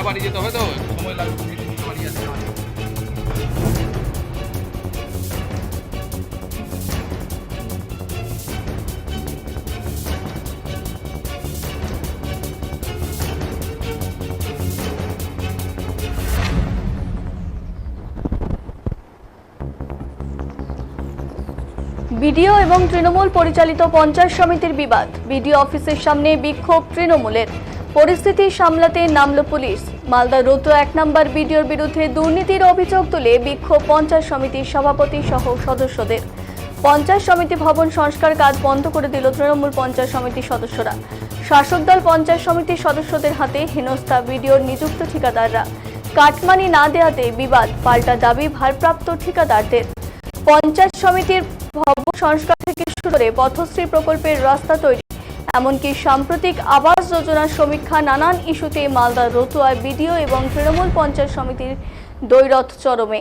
বাড়ি যেতে হবে, তো একটু সময় লাগবে। বাড়ি আসতে হবে। বিডিও এবং তৃণমূল পরিচালিত পঞ্চায়েত সমিতির বিবাদ। বিডিও অফিসের সামনে বিক্ষোভ তৃণমূলের। পরিস্থিতি সামলাতে নামল পুলিশ। মালদা রতুয়া 1 নম্বর বিডিওর বিরুদ্ধে দুর্নীতির অভিযোগ তুলে বিক্ষোভ পঞ্চায়েত সমিতির সভাপতি সহ সদস্যদের। পঞ্চায়েত সমিতি ভবন সংস্কার কাজ বন্ধ করে দিল তৃণমূল পঞ্চায়েত সমিতির সদস্যরা। শাসক দল পঞ্চায়েত সমিতির সদস্যদের হাতে হেনস্থা বিডিওর নিযুক্ত ঠিকাদাররা। কাটমানি না দেওয়াতে বিবাদ, পাল্টা দাবি ভারপ্রাপ্ত ঠিকাদারদের। পঞ্চায়েত সমিতির ভবন সংস্কার থেকে শুরু করে পথশ্রী প্রকল্পের রাস্তা তৈরি, এমনকি সাম্প্রতিক আবাস যোজনার সমীক্ষা, নানান ইস্যুতে মালদা রতুয়ায় বিডিও এবং তৃণমূল পঞ্চায়েত সমিতির দ্বৈরথ চরমে।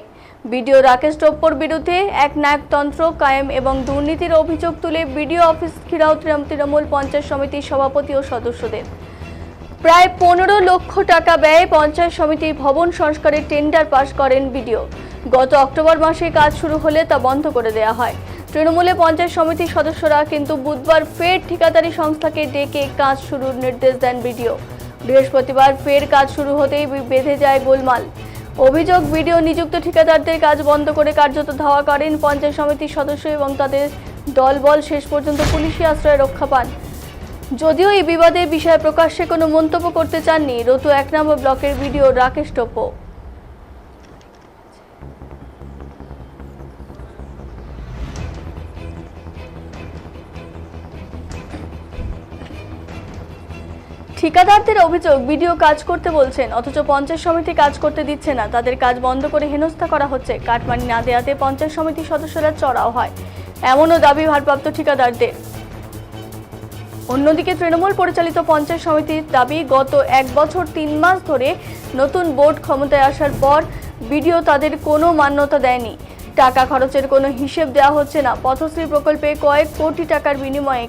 বিডিও রাকেশ টপ্পোর বিরুদ্ধে এক নায়কতন্ত্র কায়েম এবং দুর্নীতির অভিযোগ তুলে বিডিও অফিস ঘেরাও তৃণমূল পঞ্চায়েত সমিতির সভাপতি ও সদস্যদের। প্রায় 15 লক্ষ টাকা ব্যয়ে পঞ্চায়েত সমিতির ভবন সংস্কারের টেন্ডার পাস করেন বিডিও। গত অক্টোবর মাসে কাজ শুরু হলে তা বন্ধ করে দেওয়া হয়। তৃণমূলে পঞ্চায়েত সমিতির সদস্যরা কিন্তু বুধবার ফের ঠিকাদারি সংস্থাকে ডেকে কাজ শুরুর নির্দেশ দেন বিডিও। বৃহস্পতিবার ফের কাজ শুরু হতেই বেঁধে যায় গোলমাল। অভিযোগ, বিডিও নিযুক্ত ঠিকাদারদের কাজ বন্ধ করে কার্যত ধাওয়া করেন পঞ্চায়েত সমিতির সদস্য এবং তাদের দলবল। শেষ পর্যন্ত পুলিশি আশ্রয়ে রক্ষা পান। যদিও এই বিবাদের বিষয়ে প্রকাশ্যে কোনো মন্তব্য করতে চাননি রতুয়া 1 নম্বর ব্লকের বিডিও রাকেশ টপ্পো। ঠিকাদারদের অভিযোগ, বিডিও কাজ করতে বলছেন অথচ পঞ্চায়েত সমিতি কাজ করতে দিচ্ছে না। তাদের কাজ বন্ধ করে হেনস্থা করা হচ্ছে। কাটমানি না দেওয়াতে পঞ্চায়েত সমিতির সদস্যরা চড়াও হয়, এমনও দাবি ভারপ্রাপ্ত ঠিকাদারদের। অন্যদিকে তৃণমূল পরিচালিত পঞ্চায়েত সমিতির দাবি, গত 1 বছর 3 মাস ধরে নতুন বোর্ড ক্ষমতায় আসার পর বিডিও তাদের কোনো মান্যতা দেয়নি। টাকা খরচের কোনো হিসেব দেওয়া হচ্ছে না। পথশ্রী প্রকল্পে কয়েক কোটি টাকার বিনিময়ে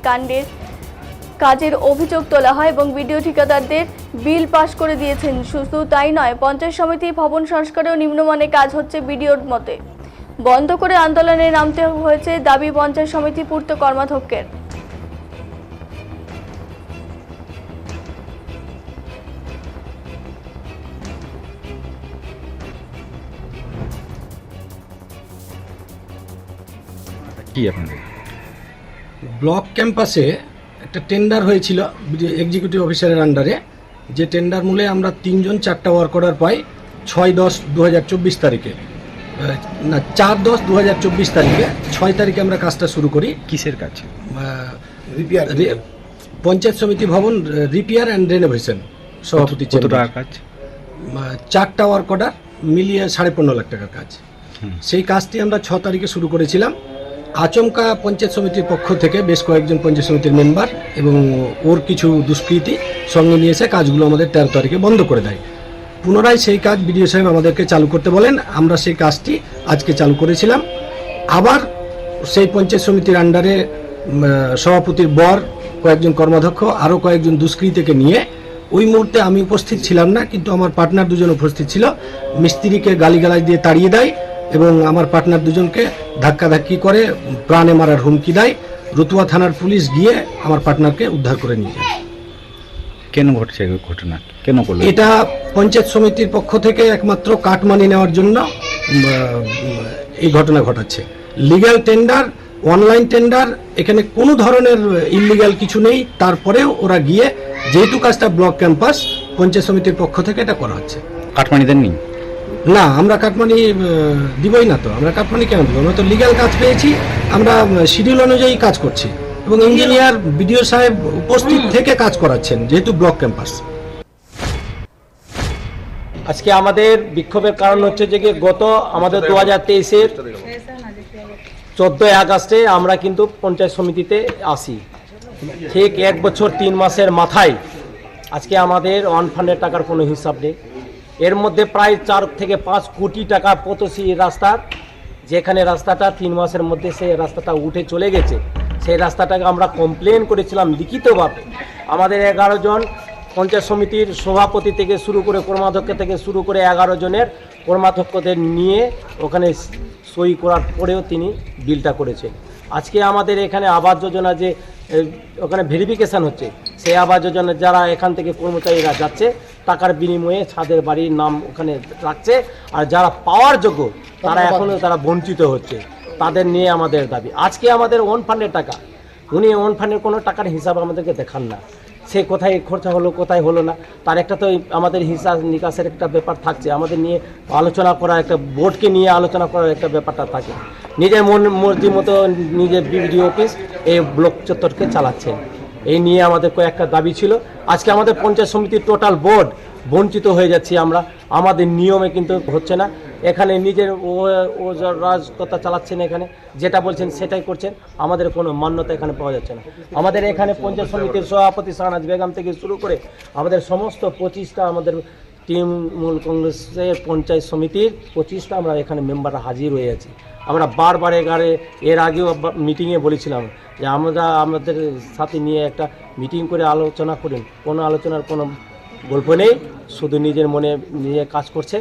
কাজের অভিযোগ তোলা হয় এবং বিডিও ঠিকাদারদের বিল পাস করে দিয়েছেন। শুধু তাই নয়, পঞ্চায়েত সমিতি ভবন সংস্কারেও নিম্নমানের কাজ হচ্ছে বিডিওর মতে। বন্ধ করে আন্দোলনে নামতে হয়েছে দাবি পঞ্চায়েত সমিতি পূর্ত কর্মাধ্যক্ষের। কি আপনাদের ব্লক ক্যাম্পাসে একটা টেন্ডার হয়েছিল এক্সিকিউটিভ অফিসারের আন্ডারে, যে টেন্ডার মূলে আমরা 3 জন 4টা ওয়ার্ক অর্ডার পাই 6-10-2024 তারিখে, না 4-10-2024 তারিখে। 6 তারিখে আমরা কাজটা শুরু করি। কিসের কাজ? পঞ্চায়েত সমিতি ভবন রিপেয়ার অ্যান্ড রেনোভেশন সভাপতি। কত টাকার কাজ? 4টা ওয়ার্ক অর্ডার মিলিয়ে 15.5 লাখ টাকার কাজ। সেই কাজটি আমরা 6 তারিখে শুরু করেছিলাম। আচমকা পঞ্চায়েত সমিতির পক্ষ থেকে বেশ কয়েকজন পঞ্চায়েত সমিতির মেম্বার এবং ওর কিছু দুষ্কৃতী সঙ্গে নিয়ে এসে কাজগুলো আমাদের 13 তারিখে বন্ধ করে দেয়। পুনরায় সেই কাজ বিডিও সাহেব আমাদেরকে চালু করতে বলেন। আমরা সেই কাজটি আজকে চালু করেছিলাম। আবার সেই পঞ্চায়েত সমিতির আন্ডারে সভাপতির বর, কয়েকজন কর্মাধ্যক্ষ, আরও কয়েকজন দুষ্কৃতীকে নিয়ে, ওই মুহূর্তে আমি উপস্থিত ছিলাম না, কিন্তু আমার পার্টনার দুজন উপস্থিত ছিল, মিস্ত্রিকে গালিগালাজ দিয়ে তাড়িয়ে দেয় এবং আমার পার্টনার দুজনকে ধাক্কাধাক্কি করে প্রাণে মারার হুমকি দেয়। রতুয়া থানার পুলিশ গিয়ে আমার পার্টনারকে উদ্ধার করে নিয়ে যায়। কেন ঘটছে ঘটনা? কেন করলো এটা? পঞ্চায়েত সমিতির পক্ষ থেকে একমাত্র কাটমানি নেওয়ার জন্য এই ঘটনা ঘটাচ্ছে। লিগ্যাল টেন্ডার, অনলাইন টেন্ডার, এখানে কোনো ধরনের ইলিগ্যাল কিছু নেই। তারপরেও ওরা গিয়ে, যেহেতু কাজটা ব্লক ক্যাম্পাস, পঞ্চায়েত সমিতির পক্ষ থেকে এটা করা হচ্ছে। কাটমানি দেননি? না, আমরা কাটমানি দিবই না। তো আমরা কাটমানি কেন দিব? আমরা তো লিগ্যাল কাজ পেয়েছি, আমরা শিডিউল অনুযায়ী কাজ করছি এবং ইঞ্জিনিয়ার, বিডিও সাহেব উপস্থিত থেকে কাজ করাচ্ছেন, যেহেতু ব্লক ক্যাম্পাস। আজকে আমাদের বিক্ষোভের কারণ হচ্ছে যে গত আমাদের 2023-এর 14 আগস্টে আমরা কিন্তু পঞ্চায়েত সমিতিতে আসি। ঠিক 1 বছর 3 মাসের মাথায় আজকে আমাদের ওয়ান ফান্ডের টাকার কোনো হিসাব নেই। এর মধ্যে প্রায় 4 থেকে 5 কোটি টাকা পথশ্রী রাস্তার, যেখানে রাস্তাটা 3 মাসের মধ্যে সেই রাস্তাটা উঠে চলে গেছে। সেই রাস্তাটাকে আমরা কমপ্লেন করেছিলাম লিখিতভাবে। আমাদের 11 জন পঞ্চায়েত সমিতির সভাপতি থেকে শুরু করে কর্মাধ্যক্ষ থেকে শুরু করে 11 জনের কর্মাধ্যক্ষদের নিয়ে ওখানে সই করার পরেও তিনি বিলটা করেছেন। আজকে আমাদের এখানে আবাস যোজনা যে ওখানে ভেরিফিকেশান হচ্ছে, সেই আবাস যোজনা যারা এখান থেকে কর্মচারীরা যাচ্ছে টাকার বিনিময়ে ছাদের বাড়ির নাম ওখানে রাখছে, আর যারা পাওয়ার যোগ্য তারা এখনও তারা বঞ্চিত হচ্ছে। তাদের নিয়ে আমাদের দাবি। আজকে আমাদের ওন ফান্ডের টাকা, উনি ওন ফান্ডের কোনো টাকার হিসাব আমাদেরকে দেখান না, সে কোথায় খরচা হলো কোথায় হলো না তার একটা তো আমাদের হিসাব নিকাশের একটা ব্যাপার থাকছে, আমাদের নিয়ে আলোচনা করা, একটা বোর্ডকে নিয়ে আলোচনা করার একটা ব্যাপারটা থাকে। নিজের মর্জি মতো নিজের বিডিও অফিস এই ব্লক চত্বরকে চালাচ্ছেন। এই নিয়ে আমাদের কয়েকটা দাবি ছিল। আজকে আমাদের পঞ্চায়েত সমিতির টোটাল বোর্ড বঞ্চিত হয়ে যাচ্ছি আমরা, আমাদের নিয়মে কিন্তু হচ্ছে না। এখানে নিজের ও রাজকতা চালাচ্ছেন, এখানে যেটা বলছেন সেটাই করছেন, আমাদের কোনো মান্যতা এখানে পাওয়া যাচ্ছে না। আমাদের এখানে পঞ্চায়েত সমিতির সভাপতি শাহনাজ বেগম থেকে শুরু করে আমাদের সমস্ত 25টা আমাদের তৃণমূল কংগ্রেসের পঞ্চায়েত সমিতির 25টা আমরা এখানে মেম্বাররা হাজির হয়ে আছি। আমরা বারবার এর আগেও মিটিংয়ে বলেছিলাম যে আমরা আমাদের সাথে নিয়ে একটা মিটিং করে আলোচনা করুন, কোনো আলোচনার কোনো গল্প নেই, শুধু নিজের মনে নিজে কাজ করছে।